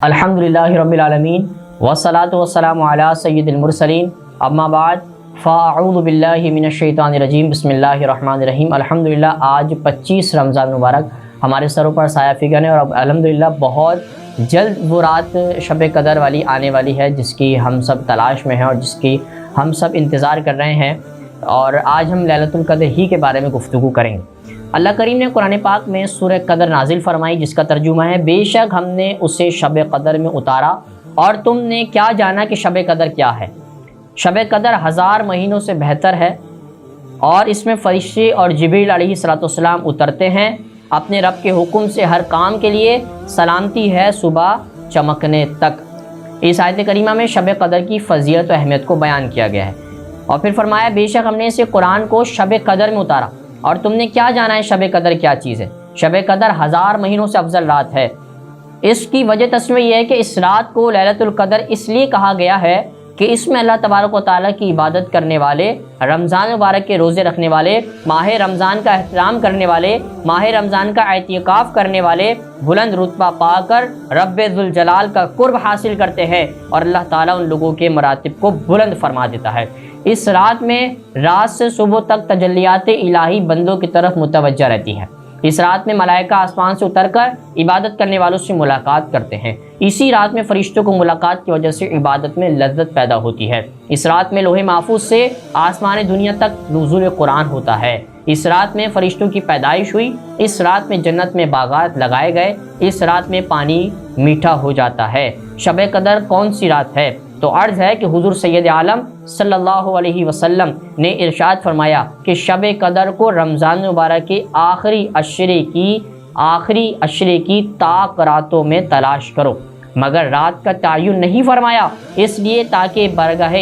الحمدللہ رب العالمین والصلاة والسلام علی سید المرسلین اما بعد فاعوذ باللہ من الشیطان الرجیم بسم اللہ الرحمن الرحیم۔ الحمدللہ آج 25 رمضان مبارک ہمارے سروں پر سایہ فگن ہے، اور اب الحمدللہ بہت جلد وہ رات شب قدر والی آنے والی ہے جس کی ہم سب تلاش میں ہیں اور جس کی ہم سب انتظار کر رہے ہیں، اور آج ہم لیلۃ القدر ہی کے بارے میں گفتگو کریں گے۔ اللہ کریم نے قرآن پاک میں سورہ قدر نازل فرمائی جس کا ترجمہ ہے بے شک ہم نے اسے شب قدر میں اتارا اور تم نے کیا جانا کہ شب قدر کیا ہے۔ شب قدر 1000 مہینوں سے بہتر ہے، اور اس میں فرشتے اور جبریل علیہ السلام اترتے ہیں اپنے رب کے حکم سے ہر کام کے لیے، سلامتی ہے صبح چمکنے تک۔ اس آیت کریمہ میں شب قدر کی فضیلت و اہمیت کو بیان کیا گیا ہے، اور پھر فرمایا بے شک ہم نے اسے قرآن کو شب قدر میں اتارا اور تم نے کیا جانا ہے شب قدر کیا چیز ہے۔ شب قدر 1000 مہینوں سے افضل رات ہے۔ اس کی وجہ تسمیہ یہ ہے کہ اس رات کو لیلۃ القدر اس لیے کہا گیا ہے کہ اس میں اللہ تبارک و تعالیٰ کی عبادت کرنے والے، رمضان مبارک کے روزے رکھنے والے، ماہ رمضان کا احترام کرنے والے، ماہ رمضان کا اعتکاف کرنے والے بلند رتبہ پا کر رب ذوالجلال کا قرب حاصل کرتے ہیں، اور اللہ تعالیٰ ان لوگوں کے مراتب کو بلند فرما دیتا ہے۔ اس رات میں رات سے صبح تک تجلیات الہی بندوں کی طرف متوجہ رہتی ہے۔ اس رات میں ملائکہ آسمان سے اتر کر عبادت کرنے والوں سے ملاقات کرتے ہیں۔ اسی رات میں فرشتوں کو ملاقات کی وجہ سے عبادت میں لذت پیدا ہوتی ہے۔ اس رات میں لوح محفوظ سے آسمان دنیا تک نزول قرآن ہوتا ہے۔ اس رات میں فرشتوں کی پیدائش ہوئی۔ اس رات میں جنت میں باغات لگائے گئے۔ اس رات میں پانی میٹھا ہو جاتا ہے۔ شب قدر کون سی رات ہے؟ تو عرض ہے کہ حضور سید عالم صلی اللہ علیہ وسلم نے ارشاد فرمایا کہ شب قدر کو رمضان مبارک کے آخری عشرے کی طاق راتوں میں تلاش کرو، مگر رات کا تعین نہیں فرمایا، اس لیے تاکہ برگاہ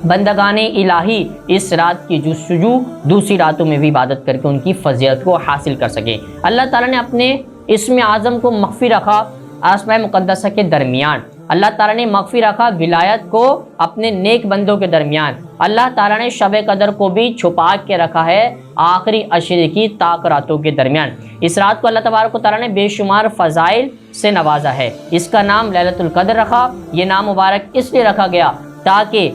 بندگان الہی اس رات کی جستجو دوسری راتوں میں بھی عبادت کر کے ان کی فضیلت کو حاصل کر سکے۔ اللہ تعالیٰ نے اپنے اسم اعظم کو مخفی رکھا آسماء مقدسہ کے درمیان۔ اللہ تعالیٰ نے مخفی رکھا ولایت کو اپنے نیک بندوں کے درمیان۔ اللہ تعالیٰ نے شب قدر کو بھی چھپا کے رکھا ہے آخری عشرے کی طاق راتوں کے درمیان۔ اس رات کو اللہ تبارک و تعالیٰ نے بے شمار فضائل سے نوازا ہے۔ اس کا نام لیلۃ القدر رکھا۔ یہ نام مبارک اس لیے رکھا گیا تاکہ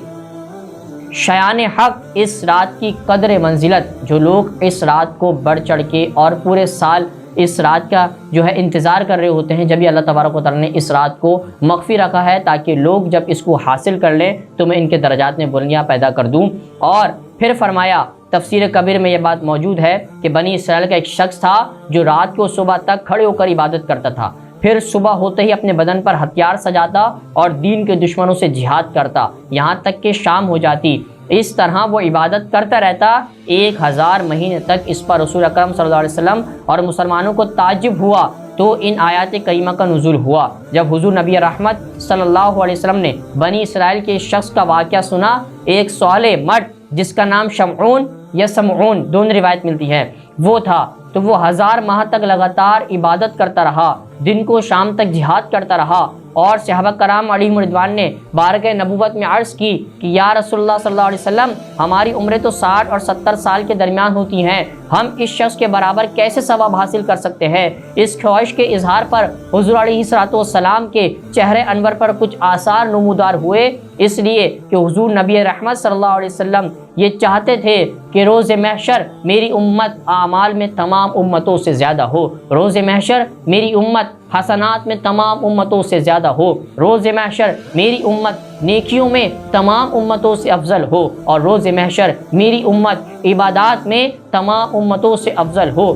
شایان حق اس رات کی قدر منزلت، جو لوگ اس رات کو بڑھ چڑھ کے اور پورے سال اس رات کا جو ہے انتظار کر رہے ہوتے ہیں، جب یہ اللہ تبارک و تعالیٰ نے اس رات کو مخفی رکھا ہے تاکہ لوگ جب اس کو حاصل کر لیں تو میں ان کے درجات میں بلندیاں پیدا کر دوں۔ اور پھر فرمایا تفسیر کبیر میں یہ بات موجود ہے کہ بنی اسرائیل کا ایک شخص تھا جو رات کو صبح تک کھڑے ہو کر عبادت کرتا تھا، پھر صبح ہوتے ہی اپنے بدن پر ہتھیار سجاتا اور دین کے دشمنوں سے جہاد کرتا یہاں تک کہ شام ہو جاتی۔ اس طرح وہ عبادت کرتا رہتا 1000 مہینے تک۔ اس پر رسول اکرم صلی اللہ علیہ وسلم اور مسلمانوں کو تعجب ہوا تو ان آیات کریمہ کا نزول ہوا۔ جب حضور نبی رحمت صلی اللہ علیہ وسلم نے بنی اسرائیل کے شخص کا واقعہ سنا، ایک صالح مرد جس کا نام شمعون یا سمعون دونوں روایت ملتی ہے وہ تھا، تو وہ 1000 ماہ تک لگاتار عبادت کرتا رہا، دن کو شام تک جہاد کرتا رہا، اور صحابہ کرام علیہم رضوان نے بارگاہ نبوت میں عرض کی کہ یا رسول اللہ صلی اللہ علیہ وسلم، ہماری عمریں تو 60 اور 70 سال کے درمیان ہوتی ہیں، ہم اس شخص کے برابر کیسے ثواب حاصل کر سکتے ہیں؟ اس خواہش کے اظہار پر حضور علیہ السلام کے چہرے انور پر کچھ آثار نمودار ہوئے، اس لیے کہ حضور نبی رحمت صلی اللہ علیہ وسلم یہ چاہتے تھے کہ روز محشر میری امت اعمال میں تمام امتوں سے زیادہ ہو، روز محشر میری امت حسنات میں تمام امتوں سے زیادہ ہو، روز محشر میری امت نیکیوں میں تمام امتوں سے افضل ہو، اور روز محشر میری امت عبادات میں تمام امتوں سے افضل ہو۔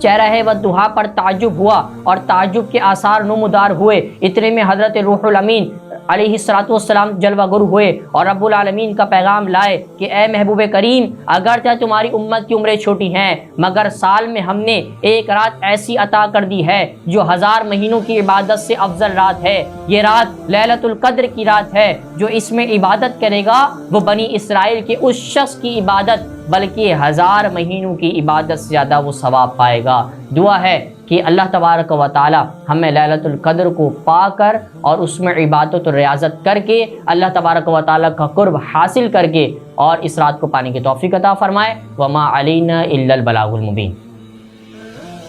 چہرہ والضحیٰ پر تعجب ہوا اور تعجب کے آثار نمودار ہوئے۔ اتنے میں حضرت روح الامین علیہ السلام جلوہ گر ہوئے اور رب العالمین کا پیغام لائے کہ اے محبوب کریم، اگرچہ تمہاری امت کی عمریں چھوٹی ہیں، مگر سال میں ہم نے ایک رات ایسی عطا کر دی ہے جو 1000 مہینوں کی عبادت سے افضل رات ہے۔ یہ رات لیلۃ القدر کی رات ہے۔ جو اس میں عبادت کرے گا وہ بنی اسرائیل کے اس شخص کی عبادت بلکہ 1000 مہینوں کی عبادت سے زیادہ وہ ثواب پائے گا۔ دعا ہے کہ اللہ تبارک و تعالی ہمیں لیلۃ القدر کو پا کر اور اس میں عبادت و ریاضت کر کے اللہ تبارک و تعالی کا قرب حاصل کر کے اور اس رات کو پانے کی توفیق عطا فرمائے۔ وما علینا الا البلاغ المبین۔